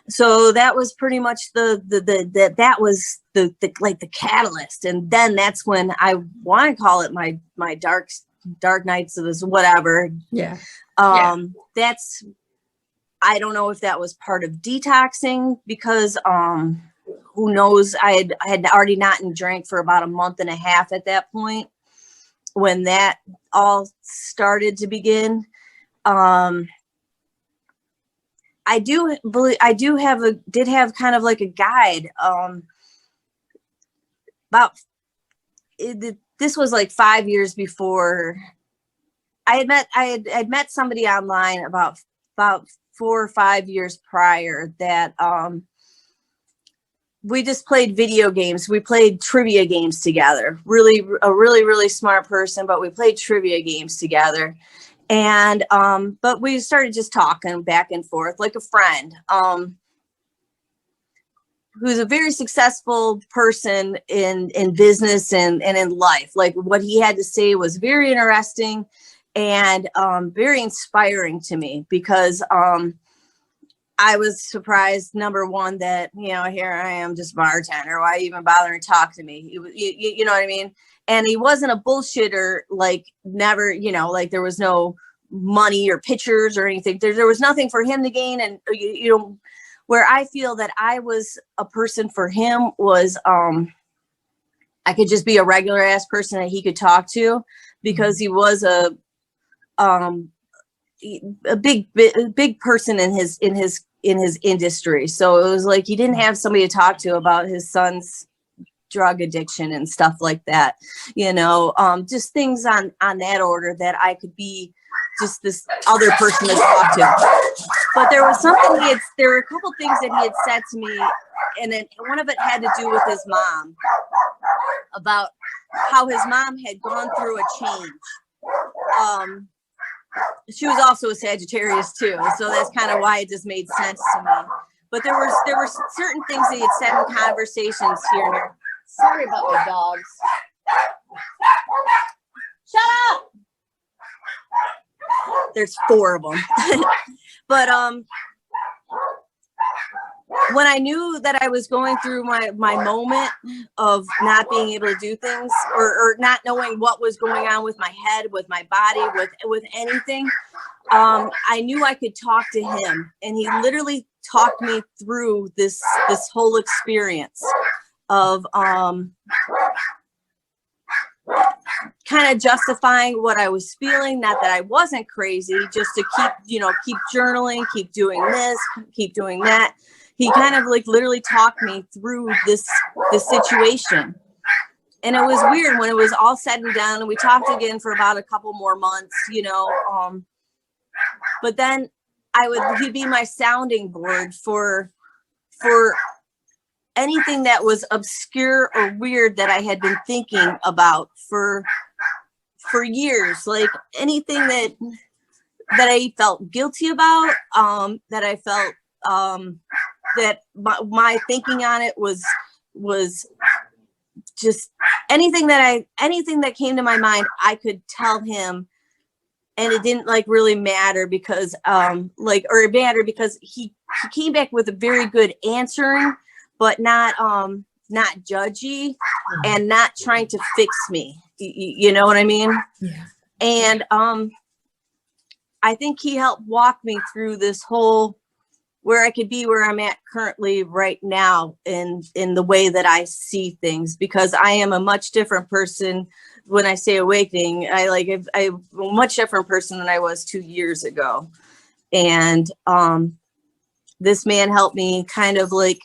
So that was pretty much that was the catalyst. And then that's when I want to call it my dark nights of this, whatever. Yeah. That's, I don't know if that was part of detoxing because, who knows? I had already not drank for about a month and a half at that point when that all started to begin. I did have kind of like a guide. This was like 5 years before I had met somebody online about 4 or 5 years prior that, we just played video games. We played trivia games together. Really smart person, but we played trivia games together. And, but we started just talking back and forth like a friend, who's a very successful person in business and in life. Like what he had to say was very interesting and, very inspiring to me because, I was surprised, number one, that, you know, here I am just bartender. Why even bother to talk to me? You know what I mean? And he wasn't a bullshitter, like never, you know, like there was no money or pictures or anything. There was nothing for him to gain. And, you know, where I feel that I was a person for him was I could just be a regular ass person that he could talk to because he was a big person in his industry. So it was like he didn't have somebody to talk to about his son's drug addiction and stuff like that, you know, just things on that order that I could be just this other person to talk to. But there was something there were a couple things that he had said to me, and then one of it had to do with his mom, about how his mom had gone through a change. She was also a Sagittarius too, so that's kind of why it just made sense to me. But there were certain things that he had said in conversations here and there. Sorry about my dogs. Shut up! There's 4 of them. But when I knew that I was going through my moment of not being able to do things or not knowing what was going on with my head, with my body, with anything, I knew I could talk to him, and he literally talked me through this whole experience of kind of justifying what I was feeling. Not that I wasn't crazy, just to keep journaling, keep doing this, keep doing that. He kind of like literally talked me through this situation. And it was weird when it was all said and done, and we talked again for about a couple more months, you know, but then he'd be my sounding board for anything that was obscure or weird that I had been thinking about for years, like anything that I felt guilty about, that I felt, that my thinking on it was just anything that came to my mind, I could tell him, and it didn't like really matter because it mattered because he came back with a very good answer, but not judgy and not trying to fix me. You know what I mean? Yeah. And I think he helped walk me through this whole where I could be where I'm at currently right now in the way that I see things, because I am a much different person. When I say awakening, I'm a much different person than I was 2 years ago. And this man helped me kind of like,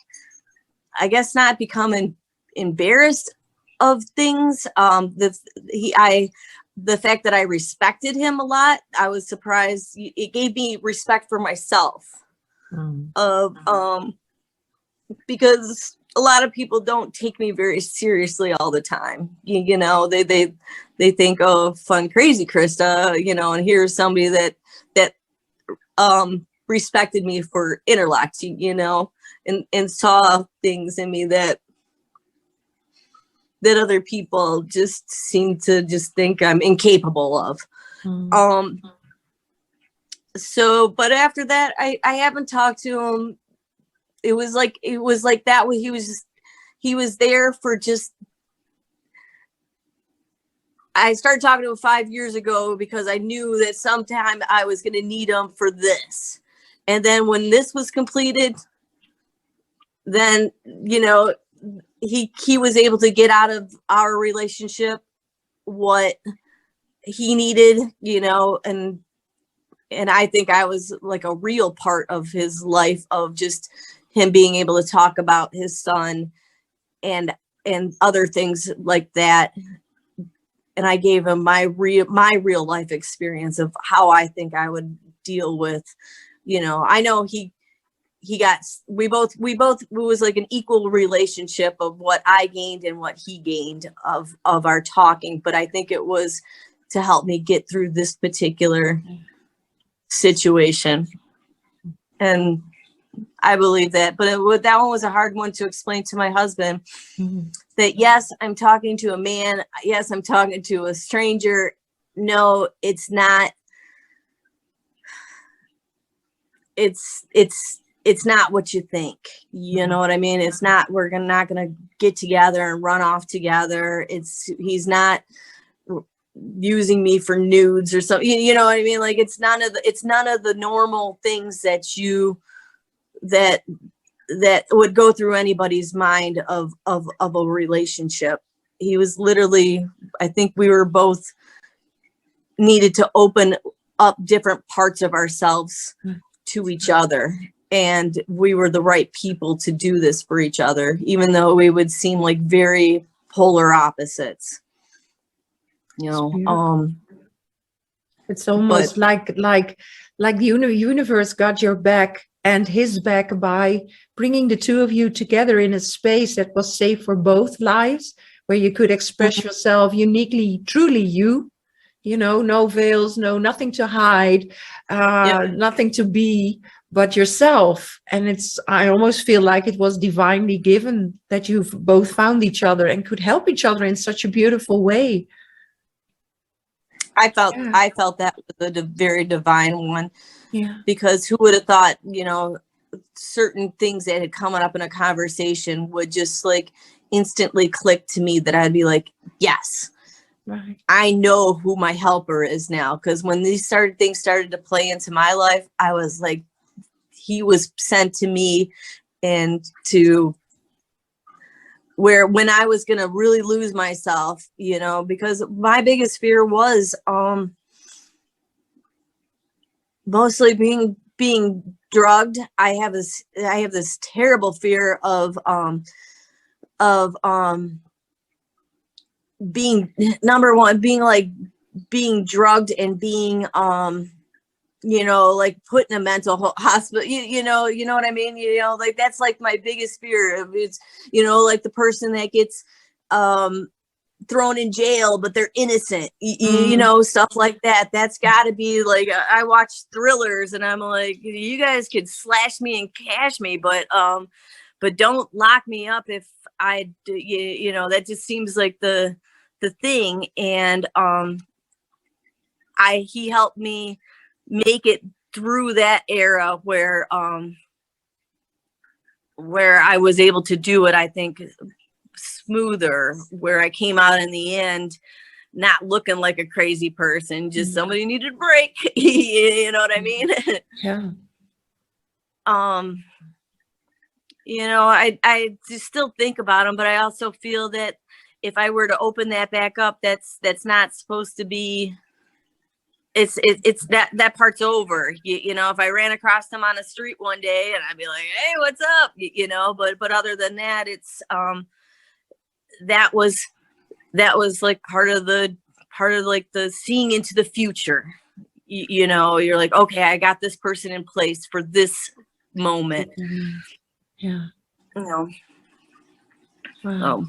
I guess, not become embarrassed of things. The fact that I respected him a lot, I was surprised. It gave me respect for myself. Because a lot of people don't take me very seriously all the time. You know, they think, oh, fun, crazy Krista, you know, and here's somebody that respected me for interlocks, you know, and saw things in me that other people just seem to just think I'm incapable of. So, but after that, I haven't talked to him. It was like that way. He was there for just, I started talking to him 5 years ago because I knew that sometime I was going to need him for this. And then when this was completed, then, you know, he was able to get out of our relationship what he needed, you know, and I think I was like a real part of his life, of just him being able to talk about his son and other things like that. And I gave him my real life experience of how I think I would deal with, you know, I know we both, it was like an equal relationship of what I gained and what he gained of our talking. But I think it was to help me get through this particular situation. And I believe that, but that one was a hard one to explain to my husband, that yes, I'm talking to a man. Yes, I'm talking to a stranger. No, it's not. It's not what you think. You know what I mean? It's not, we're not going to get together and run off together. He's not using me for nudes or something. You know what I mean? Like, it's none of the normal things that would go through anybody's mind of a relationship. He was literally, I think we were both needed to open up different parts of ourselves to each other. And we were the right people to do this for each other, even though we would seem like very polar opposites. You know, it's almost like the universe got your back and his back by bringing the two of you together in a space that was safe for both lives, where you could express yourself uniquely, truly you know, no veils, nothing to hide, nothing to be but yourself. And I almost feel like it was divinely given that you've both found each other and could help each other in such a beautiful way. I felt that was a very divine one. Yeah. Because who would have thought, you know, certain things that had come up in a conversation would just like instantly click to me, that I'd be like, yes, right. I know who my helper is now. Because when things started to play into my life, I was like, he was sent to me, and to where when I was going to really lose myself, you know, because my biggest fear was mostly being drugged. I have this terrible fear of being, number one, being drugged and being you know, like put in a mental hospital, you know what I mean? You know, like that's like my biggest fear. It's, you know, like the person that gets thrown in jail, but they're innocent, you know, stuff like that. That's got to be like, I watch thrillers and I'm like, you guys could slash me and cash me, but don't lock me up if I, you know, that just seems like the thing. And he helped me make it through that era where where I was able to do it, I think, smoother, where I came out in the end not looking like a crazy person, just somebody needed a break. You know what I mean? Yeah. You know, I just still think about them, but I also feel that if I were to open that back up, that's not supposed to be, it's that part's over. You know, if I ran across them on the street one day and I'd be like, hey, what's up? You know, but other than that, it's, that was like part of like the seeing into the future. You know, you're like, okay, I got this person in place for this moment. Yeah. You know. Wow.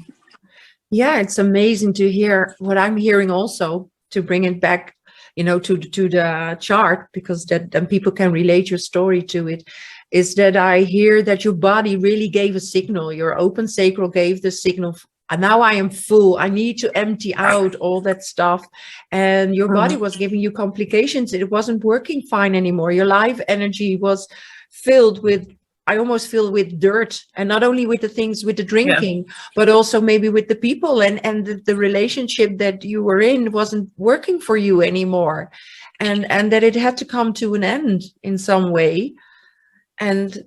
Yeah, it's amazing to hear what I'm hearing also, to bring it back, you know, to the chart, because then people can relate your story to it, is that I hear that your body really gave a signal. Your open sacral gave the signal. And now I am full. I need to empty out all that stuff. And your body was giving you complications. It wasn't working fine anymore. Your life energy was filled with, I almost feel, with dirt, and not only with the things, with the drinking, but also maybe with the people, and the relationship that you were in wasn't working for you anymore, and that it had to come to an end in some way. And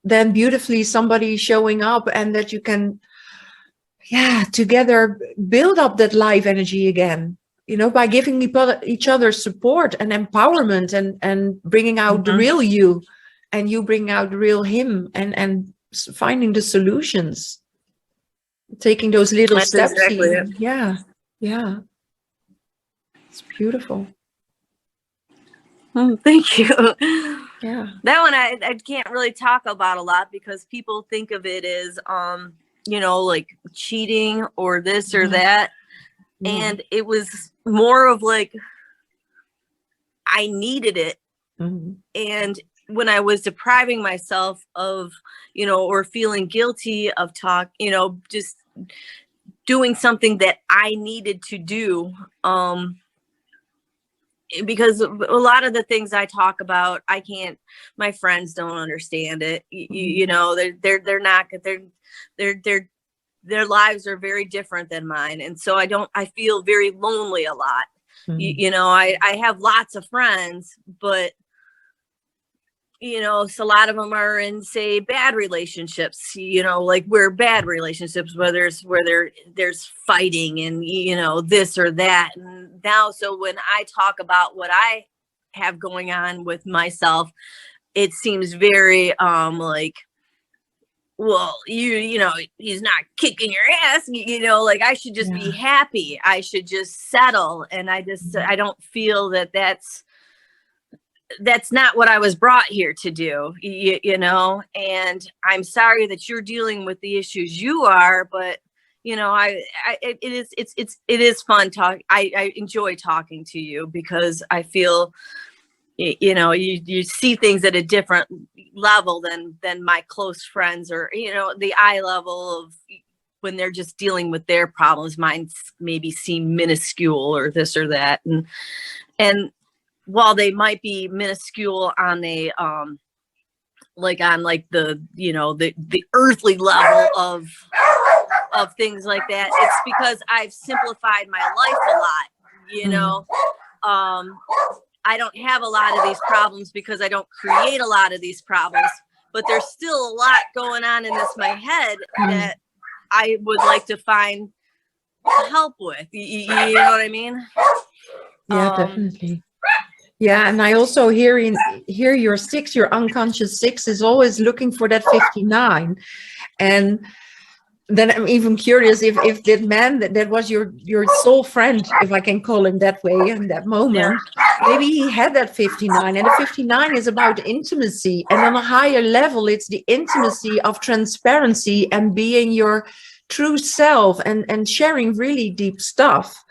then beautifully somebody showing up, and that you can, together build up that life energy again, you know, by giving each other support and empowerment, and bringing out the real you. And you bring out the real him, and finding the solutions, taking those little steps. Exactly it. Yeah. It's beautiful. Thank you. Yeah. That one I can't really talk about a lot, because people think of it as, you know, like cheating or this or that. And it was more of like, I needed it. And when I was depriving myself of, you know, or feeling guilty of you know, just doing something that I needed to do, because a lot of the things I talk about, my friends don't understand it. You know, they're not, their lives are very different than mine. And so I feel very lonely a lot. You know, I have lots of friends, but you know, so a lot of them are in, say, bad relationships, you know, like we're bad relationships, where there's fighting and, you know, this or that. And now, so when I talk about what I have going on with myself, it seems very, like, well, you know, he's not kicking your ass, you know, like I should just be happy. I should just settle. And I don't feel that that's not what I was brought here to do, you know, and I'm sorry that you're dealing with the issues you are, but you know, it is fun talk. I enjoy talking to you, because I feel, you know, you see things at a different level than my close friends, or, you know, the eye level of when they're just dealing with their problems. Mine maybe seem minuscule or this or that. And while they might be minuscule on a like the, you know, the earthly level of things like that, it's because I've simplified my life a lot, you know. I don't have a lot of these problems because I don't create a lot of these problems, but there's still a lot going on in my head that I would like to find help with. You know what I mean? Yeah, definitely. Yeah, and I also hear your 6, your unconscious 6 is always looking for that 59. And then I'm even curious if that man that was your soul friend, if I can call him that way, in that moment, maybe he had that 59. And the 59 is about intimacy. And on a higher level, it's the intimacy of transparency and being your true self, and sharing really deep stuff.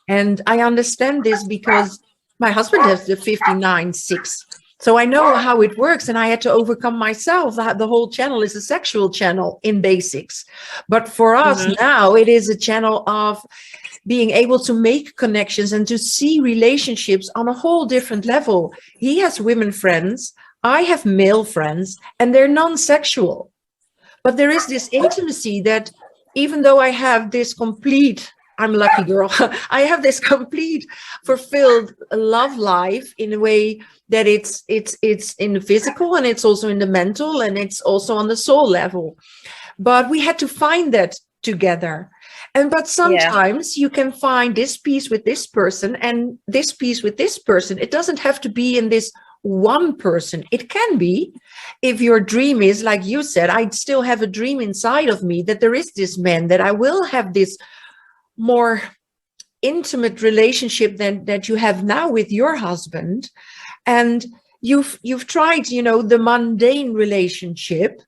And I understand this because my husband has the 59-6. So I know how it works, and I had to overcome myself. The whole channel is a sexual channel in basics. But for us now, it is a channel of being able to make connections and to see relationships on a whole different level. He has women friends, I have male friends, and they're non-sexual. But there is this intimacy that even though I have this complete, I'm a lucky girl, I have this complete fulfilled love life in a way that it's in the physical, and it's also in the mental, and it's also on the soul level. But we had to find that together. But sometimes you can find this piece with this person and this piece with this person. It doesn't have to be in this one person. It can be, if your dream is, like you said, I still have a dream inside of me that there is this man, that I will have this more intimate relationship than that you have now with your husband. And you've tried, you know, the mundane relationship.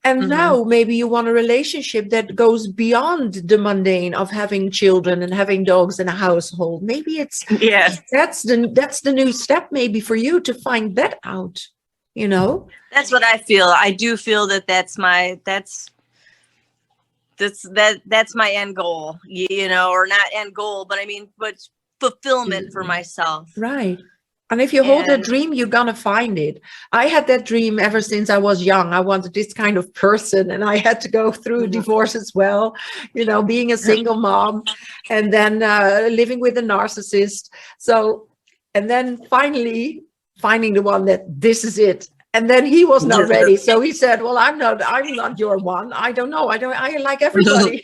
And now maybe you want a relationship that goes beyond the mundane of having children and having dogs in a household. Maybe it's that's the new step maybe for you to find that out, you know? That's what I feel. I do feel that that's my end goal, you know, or not end goal, but I mean, but fulfillment for myself. Right. And if you hold a dream, you're going to find it. I had that dream ever since I was young. I wanted this kind of person, and I had to go through a divorce as well, you know, being a single mom, and then living with a narcissist. So, and then finally finding the one that this is it. And then he was not ready. So he said, well, I'm not your one. I don't know. I like everybody,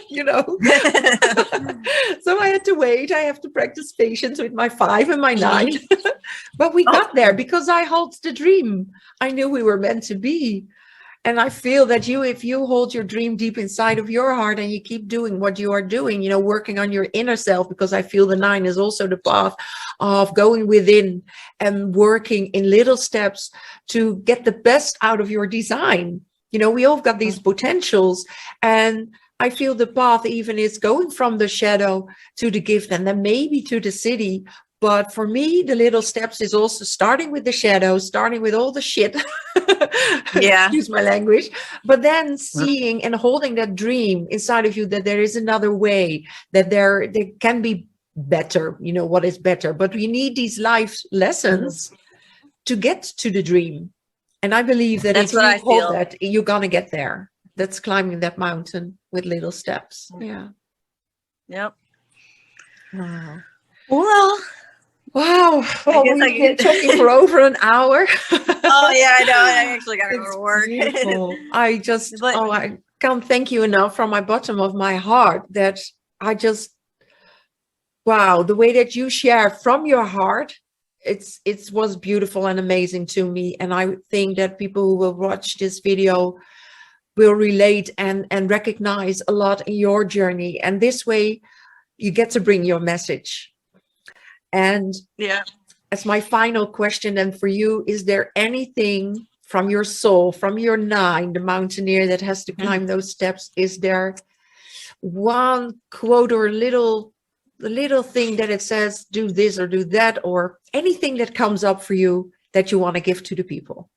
you know. So I had to wait. I have to practice patience with my 5 and my 9. But we got there because I held the dream. I knew we were meant to be. And I feel that if you hold your dream deep inside of your heart and you keep doing what you are doing, you know, working on your inner self, because I feel the 9 is also the path of going within and working in little steps to get the best out of your design. You know, we all got these potentials, and I feel the path even is going from the shadow to the gift, and then maybe to the city. But for me, the little steps is also starting with the shadow, starting with all the shit. Excuse my language. But then seeing and holding that dream inside of you that there is another way, that there can be better, you know, what is better. But we need these life lessons to get to the dream. And I believe that if you hold that, you're going to get there. That's climbing that mountain with little steps. Yeah. Yep. Wow. Well, well, we've been talking for over an hour. Oh yeah, I know. I actually got to go to work. I can't thank you enough from my bottom of my heart that the way that you share from your heart, it was beautiful and amazing to me. And I think that people who will watch this video will relate and recognize a lot in your journey. And this way you get to bring your message. And as my final question then for you, is there anything from your soul, from your 9, the mountaineer that has to climb those steps? Is there one quote or little thing that it says, do this or do that, or anything that comes up for you that you want to give to the people?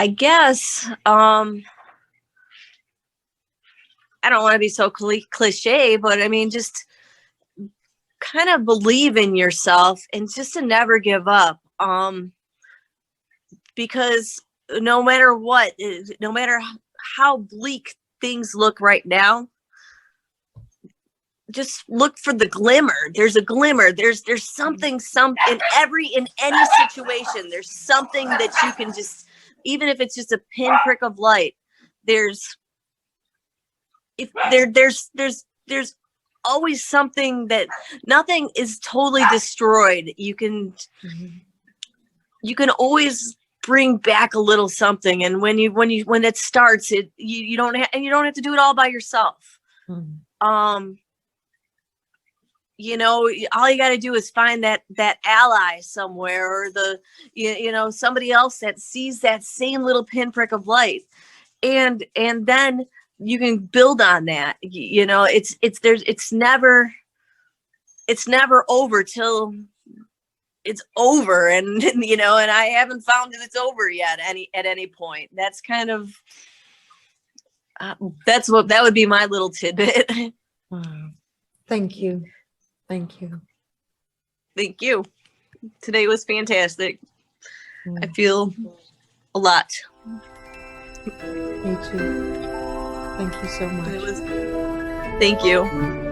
I guess, I don't want to be so cliche, but I mean, just kind of believe in yourself and just to never give up. Because no matter what, no matter how bleak things look right now, just look for the glimmer. There's a glimmer. There's something in any situation, there's something that you can just, even if it's just a pinprick of light, there's always something, that nothing is totally destroyed. You can always bring back a little something, and when it starts, you don't have to do it all by yourself. You know, all you got to do is find that ally somewhere, or somebody else that sees that same little pinprick of light, and then you can build on that. You know, it's never over till it's over, and you know, and I haven't found that it's over yet at any point. That's kind of that would be my little tidbit. Wow. Thank you. Today was fantastic. Mm. I feel a lot. Me too. Thank you so much. Thank you.